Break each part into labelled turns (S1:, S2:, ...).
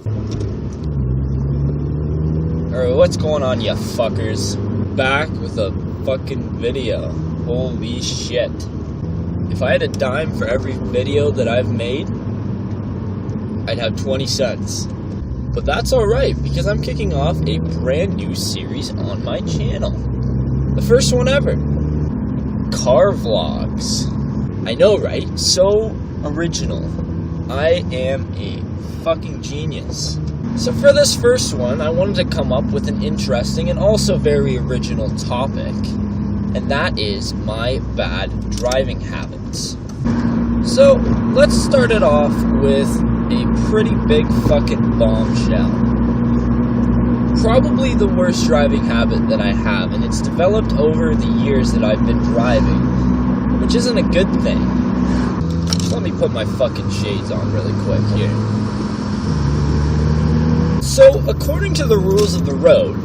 S1: Alright, what's going on, you fuckers? Back with a fucking video. Holy shit. If I had a dime for every video that I've made, I'd have 20 cents. But that's alright, because I'm kicking off a brand new series on my channel. The first one ever. Car vlogs. I know, right? So original. I am a fucking genius. So for this first one, I wanted to come up with an interesting and also very original topic. And that is my bad driving habits. So, let's start it off with a pretty big fucking bombshell. Probably the worst driving habit that I have, and it's developed over the years that I've been driving, which isn't a good thing. Just let me put my fucking shades on really quick here. So, according to the rules of the road,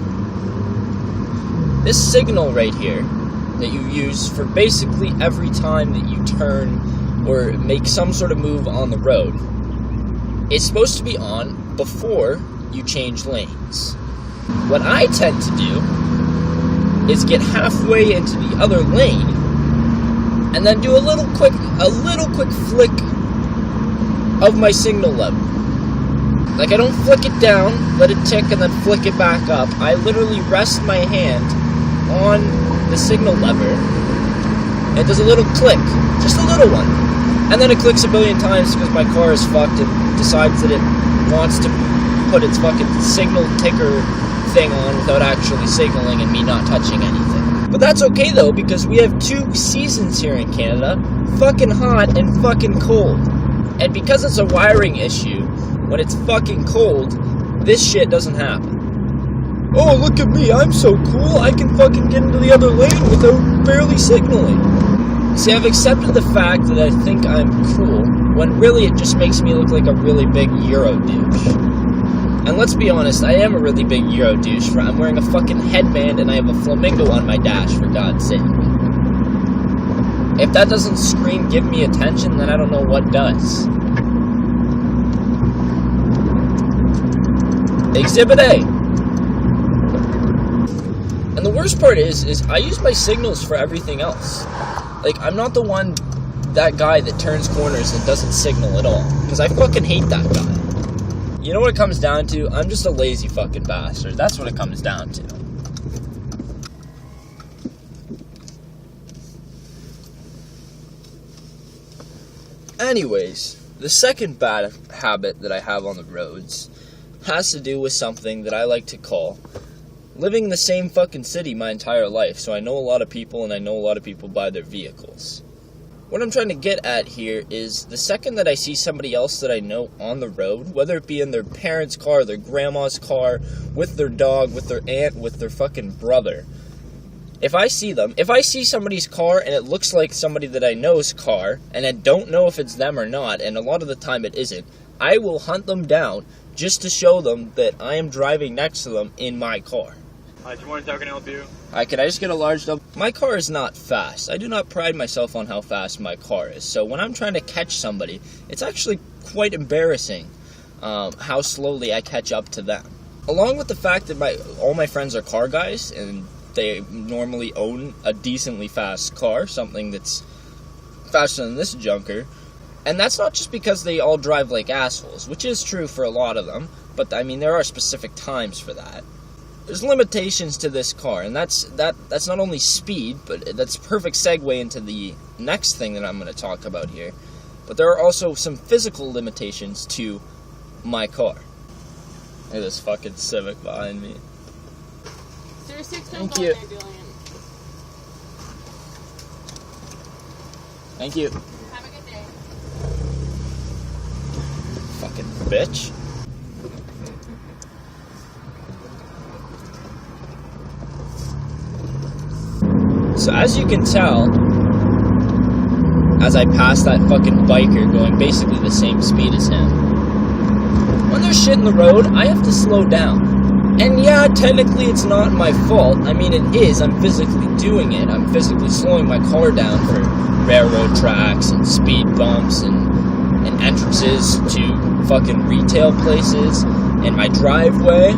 S1: this signal right here that you use for basically every time that you turn or make some sort of move on the road is supposed to be on before you change lanes. What I tend to do is get halfway into the other lane and then do a little quick flick of my signal lever. Like, I don't flick it down, let it tick, and then flick it back up. I literally rest my hand on the signal lever, and it does a little click, just a little one. And then it clicks a billion times because my car is fucked and decides that it wants to put its fucking signal ticker thing on without actually signaling and me not touching anything. But that's okay though, because we have 2 seasons here in Canada, fucking hot and fucking cold. And because it's a wiring issue, when it's fucking cold, this shit doesn't happen. Oh, look at me, I'm so cool, I can fucking get into the other lane without barely signaling. See, I've accepted the fact that I think I'm cool, when really it just makes me look like a really big Euro douche. And let's be honest, I am a really big Euro douche. I'm wearing a fucking headband and I have a flamingo on my dash, for God's sake. If that doesn't scream, give me attention, then I don't know what does. Exhibit A. And the worst part is I use my signals for everything else. Like, I'm not that guy that turns corners and doesn't signal at all. Because I fucking hate that guy. You know what it comes down to? I'm just a lazy fucking bastard. That's what it comes down to. Anyways, the second bad habit that I have on the roads has to do with something that I like to call living in the same fucking city my entire life. So I know a lot of people, and I know a lot of people buy their vehicles. What I'm trying to get at here is the second that I see somebody else that I know on the road, whether it be in their parents' car, their grandma's car, with their dog, with their aunt, with their fucking brother, if I see somebody's car and it looks like somebody that I know's car, and I don't know if it's them or not, and a lot of the time it isn't, I will hunt them down just to show them that I am driving next to them in my car.
S2: Hi, good morning, how can I help you?
S1: Hi, can I just get a large double? My car is not fast. I do not pride myself on how fast my car is. So when I'm trying to catch somebody, it's actually quite embarrassing how slowly I catch up to them. Along with the fact that all my friends are car guys, and they normally own a decently fast car, something that's faster than this junker. And that's not just because they all drive like assholes, which is true for a lot of them, but I mean, there are specific times for that. There's limitations to this car, and that's not only speed, but that's a perfect segue into the next thing that I'm going to talk about here. But there are also some physical limitations to my car. Look at this fucking Civic behind me. Thank you. Thank you.
S3: Have a good day.
S1: Fucking bitch. So as you can tell, as I pass that fucking biker going basically the same speed as him, when there's shit in the road, I have to slow down. And yeah, technically it's not my fault. I mean, it is. I'm physically doing it. I'm physically slowing my car down for railroad tracks and speed bumps and entrances to fucking retail places. in my driveway.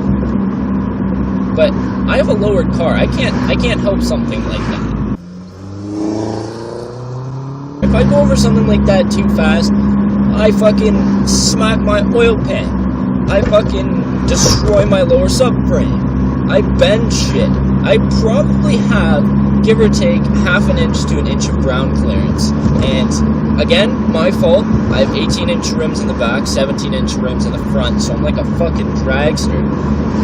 S1: But I have a lowered car. I can't help something like that. If I go over something like that too fast, I fucking smack my oil pan. I fucking destroy my lower subframe. I bend shit. I probably have, give or take, half an inch to an inch of ground clearance. And again, my fault. I have 18-inch rims in the back, 17-inch rims in the front, so I'm like a fucking dragster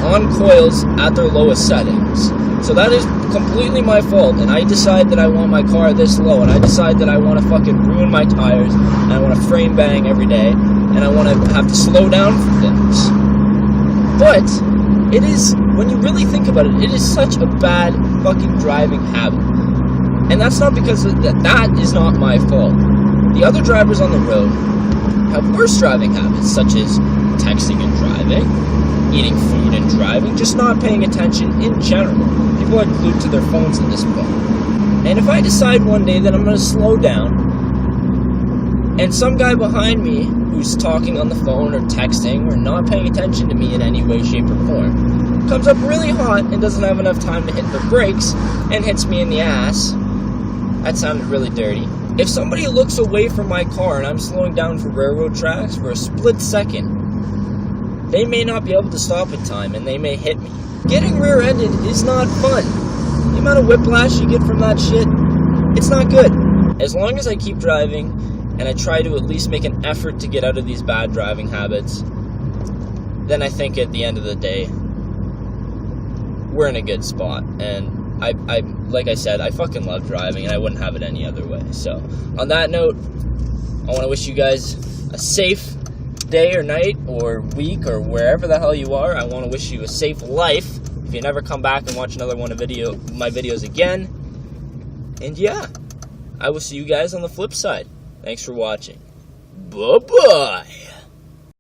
S1: on coils at their lowest settings. So that is completely my fault, and I decide that I want my car this low, and I decide that I want to fucking ruin my tires, and I want to frame bang every day, and I want to have to slow down for things. But it is, when you really think about it, it is such a bad fucking driving habit. And that's not because that is not my fault. The other drivers on the road have worse driving habits, such as texting and driving, eating food and driving, just not paying attention in general. People are glued to their phones at this point. And if I decide one day that I'm going to slow down, and some guy behind me who's talking on the phone or texting or not paying attention to me in any way, shape, or form comes up really hot and doesn't have enough time to hit the brakes and hits me in the ass, that sounded really dirty. If somebody looks away from my car and I'm slowing down for railroad tracks for a split second, they may not be able to stop in time and they may hit me. Getting rear-ended is not fun. The amount of whiplash you get from that shit, it's not good. As long as I keep driving and I try to at least make an effort to get out of these bad driving habits, then I think at the end of the day, we're in a good spot. And I like I said, I fucking love driving and I wouldn't have it any other way. So, on that note, I want to wish you guys a safe day or night or week or wherever the hell you are. I want to wish you a safe life if you never come back and watch another one of my videos again. And yeah, I will see you guys on the flip side. Thanks for watching. Bye-bye.